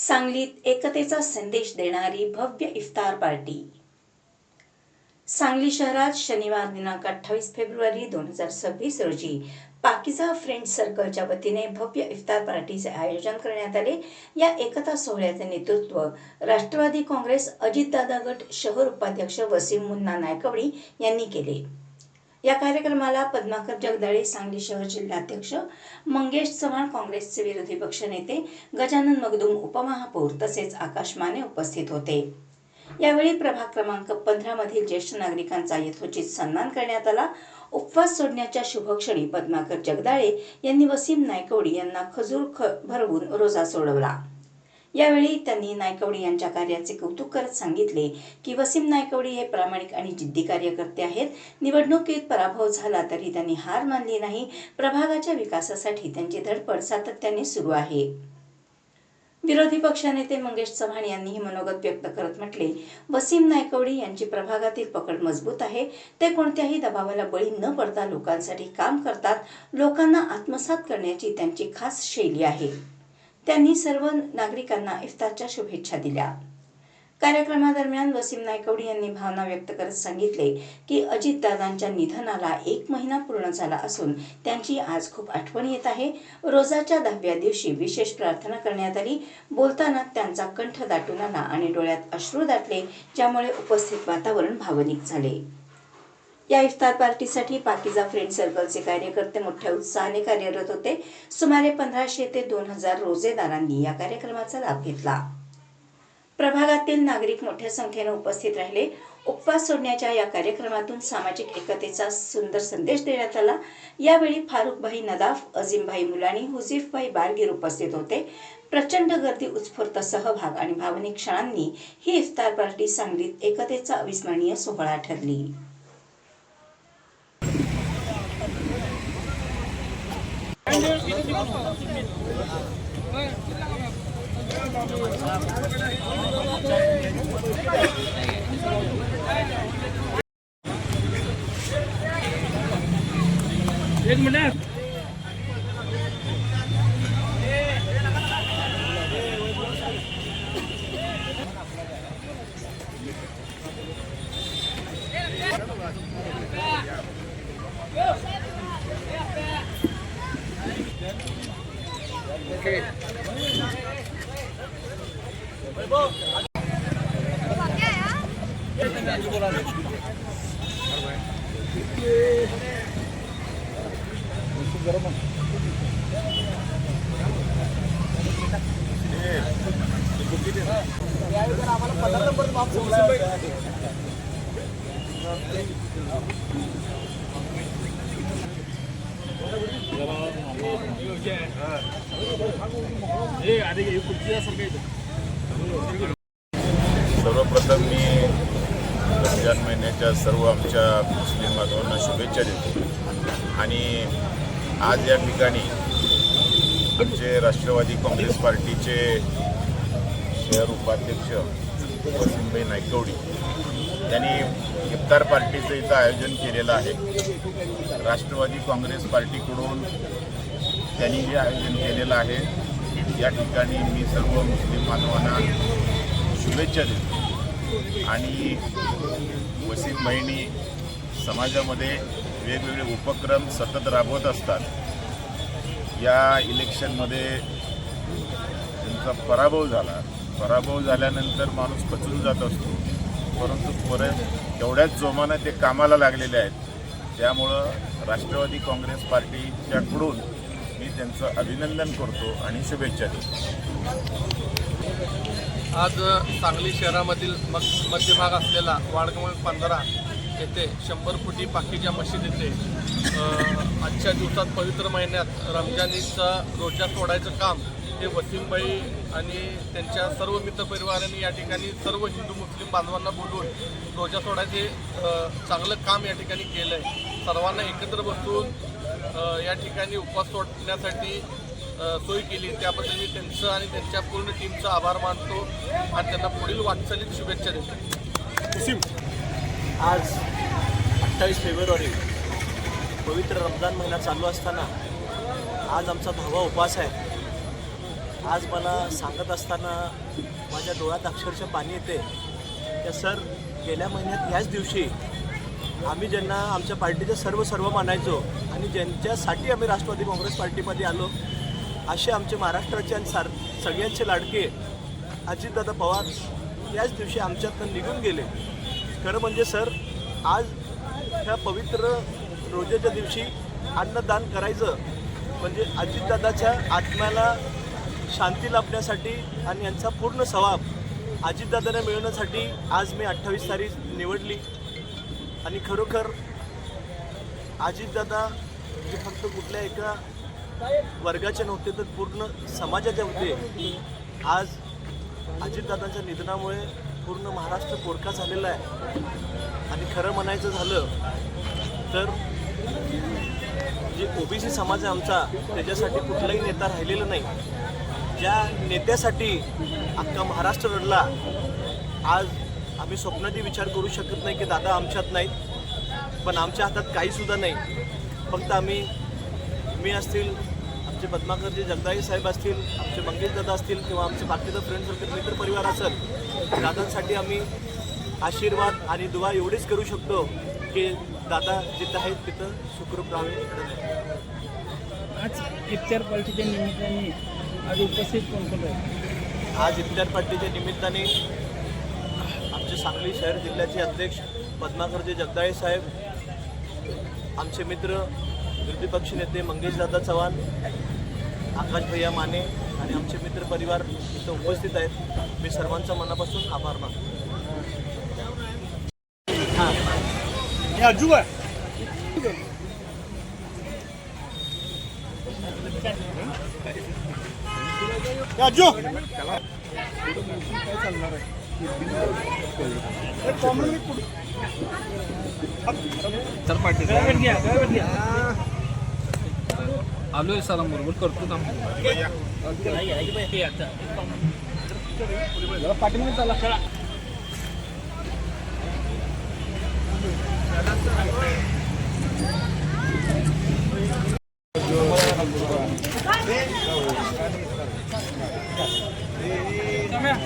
सांगलीत एकतेचा संदेश देणारी भव्य इफ्तार पार्टी। सांगली शहरात शनिवार दिनांक 28 फेब्रुवारी 2026 रोजी पाकिजा फ्रेंड्स सर्कलच्या वतीने भव्य इफ्तार पार्टीचे आयोजन करण्यात आले। या एकता सोहळ्याचे नेतृत्व राष्ट्रवादी काँग्रेस अजितदादा गट शहर उपाध्यक्ष वसीम मुन्ना नायकवडी यांनी केले। या कार्यक्रमाला पद्माकर जगदाळे सांगली शहर जिल्हाध्यक्ष, मंगेश चव्हाण काँग्रेसचे विरोधी पक्षनेते, गजानन मगदूम उपमहापौर तसेच आकाश माने उपस्थित होते। यावेळी प्रभाग क्रमांक 15 मधील ज्येष्ठ नागरिकांचा यथोचित सन्मान करण्यात आला। उपवास सोडण्याच्या शुभक्षणी पद्माकर जगदाळे यांनी वसीम नायकवडी यांना खजूर भरवून रोजा सोडवला। यावेळी त्यांनी नायकवडी यांच्या कार्याचे कौतुक करत सांगितले की वसीम नायकवडी हे प्रामाणिक आणि जिद्दी कार्यकर्ते आहेत। निवडणुकीत पराभव झाला तरी त्यांनी हार मानली नाही। प्रभागाच्या विकासासाठी त्यांची धडपड सातत्याने सुरू आहे। विरोधी पक्षनेते मंगेश चव्हाण यांनीही मनोगत व्यक्त करत म्हटले, वसीम नायकवडी यांची प्रभागातील पकड मजबूत आहे। ते कोणत्याही दबावाला बळी न पडता लोकांसाठी काम करतात। लोकांना आत्मसात करण्याची त्यांची खास शैली आहे। त्यांनी सर्व नागरिकांना इफ्तारच्या शुभेच्छा दिल्या। कार्यक्रमादरम्यान वसीम नायकवडी यांनी भावना व्यक्त करत सांगितले की अजितदादांच्या निधनाला 1 महिना पूर्ण झाला असून त्यांची आज खूप आठवण येत आहे। रोजाच्या 10व्या दिवशी विशेष प्रार्थना करण्यात आली। बोलताना त्यांचा कंठ दाटून आला आणि डोळ्यात अश्रू दाटले, ज्यामुळे उपस्थित वातावरण भावनिक झाले। या इफ्तार पार्टीसाठी पाकिजा फ्रेंड सर्कलचे कार्यकर्ते मोठ्या उत्साहाने कार्यरत होते। सुमारे 1500 ते 2000 रोजेदारांनी या कार्यक्रमाचा लाभ घेतला। प्रभागातील नागरिक मोठ्या संख्येने उपस्थित राहिले। उपवास सोडण्याच्या या कार्यक्रमातून सामाजिक एकतेचा सुंदर संदेश देण्यात आला। यावेळी फारुखभाई नदाफ, अजीमभाई मुलानी, हुजीफभाई बारगीर उपस्थित होते। प्रचंड गर्दी, उत्स्फूर्त सहभाग आणि भावनिक क्षणांनी ही इफ्तार पार्टी सांगलीत एकतेचा अविस्मरणीय सोहळा ठरली। एक मिनट सर्वप्रथम मी रमजान महिन्याच्या सर्व आमच्या मुस्लिम बांधवांना शुभेच्छा देतो आणि आज या ठिकाणी आमचे राष्ट्रवादी काँग्रेस पार्टीचे शहर उपाध्यक्ष वसीमभाई नायकवडी यांनी इफ्तार पार्टीचं इथं आयोजन केलेलं आहे। राष्ट्रवादी काँग्रेस पार्टीकडून त्यांनी जे आयोजन केलेलं आहे या ठिकाणी मी सर्व मुस्लिम बांधवांना शुभेच्छा देतो आणि वसीम भाईंनी समाजामध्ये वेगवेगळे उपक्रम सतत राबवत असतात। या इलेक्शनमध्ये त्यांचा पराभव झाल्यानंतर माणूस खचून जात असतो, परंतु परत तेवढ्याच जोमानं ते कामाला लागलेले आहेत। त्यामुळं राष्ट्रवादी काँग्रेस पार्टीच्याकडून मी त्यांचं अभिनंदन करतो आणि शुभेच्छा देतो। आज सांगली शहरामधील मध्यभाग असलेला वार्ड क्रमांक 15 येथे 100 फुटी पाकिजा मशीद येथे आजच्या दिवसात पवित्र महिन्यात रमजानीचा रोजा सोडायचं काम हे वसीमभाई आणि त्यांच्या सर्व मित्रपरिवारांनी या ठिकाणी सर्व हिंदू मुस्लिम बांधवांना बोलवून रोजा सोडायचे चांगलं काम या ठिकाणी केलं आहे। सर्वांना एकत्र बसून या ठिकाणी उपवास सोडण्यासाठी सोय केली, त्याबद्दल मी त्यांचं आणि त्यांच्या पूर्ण टीमचा आभार मानतो आणि त्यांना पुढील वाटचालीत शुभेच्छा देतो। आज 28 फेब्रुवारी पवित्र रमजान महिना चालू असताना आज आमचा 10वा उपवास आहे आज मला सांगत असताना माझ्या डोळ्यात अक्षरशः पाणी येते. त्या सर गेल्या महिन्यात ह्याच दिवशी आम्ही ज्यांना आमच्या पार्टीचं सर्व मानायचो आणि ज्यांच्यासाठी आम्ही राष्ट्रवादी काँग्रेस पार्टीमध्ये आलो असे आमचे महाराष्ट्राचे आणि सगळ्यांचे लाडके अजितदादा पवार याच दिवशी आमच्यातनं निघून गेले. खरं म्हणजे सर आज ह्या पवित्र रोजेच्या दिवशी अन्नदान करायचं म्हणजे अजितदादाच्या आत्म्याला शांती लाभण्यासाठी आणि यांचा पूर्ण सवाब अजितदादांना मिळवण्यासाठी आज मी 28 तारीख निवडली. आणि खरोखर अजितदादा हे फक्त कुठल्या एका वर्गाचे नव्हते तर पूर्ण समाजाचे होते. आज अजितदादांच्या निधनामुळे पूर्ण महाराष्ट्र पोरका झालेला आहे. आणि खरं म्हणायचं झालं तर जे ओबीसी समाज आहे आमचा त्याच्यासाठी कुठलाही नेता राहिलेला नाही. ज्या नेत्यासाठी अख्खा महाराष्ट्र रडला आज आम्ही स्वप्नातही विचार करू शकत नाही की दादा आमच्यात नाहीत. पण आमच्या हातात काहीसुद्धा नाही. फक्त मी असतील, आमचे पद्माकरजी जगदाळे साहेब असतील, आमचे मंगेश दादा असतील किंवा आमचे बाकीचं फ्रेंड सर्कल मित्र परिवार असेल, दादांसाठी आम्ही आशीर्वाद आणि दुआ एवढीच करू शकतो की दादा जिथं आहेत तिथं सुखरूप राहावे. आज इफ्तार पार्टीच्या निमित्ताने आज उपस्थित कोण आहे? आज इफ्तार पार्टीच्या निमित्ताने आमचे सांगली शहर जिल्ह्याचे अध्यक्ष पद्माकरजी जगदाळे साहेब, आमचे मित्र विरोधी पक्ष नेते मंगेशदादा चव्हाण, आकाश भैया माने आणि आमचे मित्र परिवार इथं उपस्थित आहेत. मी सर्वांचा मनापासून आभार मानतो. आलोय सलाम बरोबर करतो ना पाठीमध्ये चला. Come here.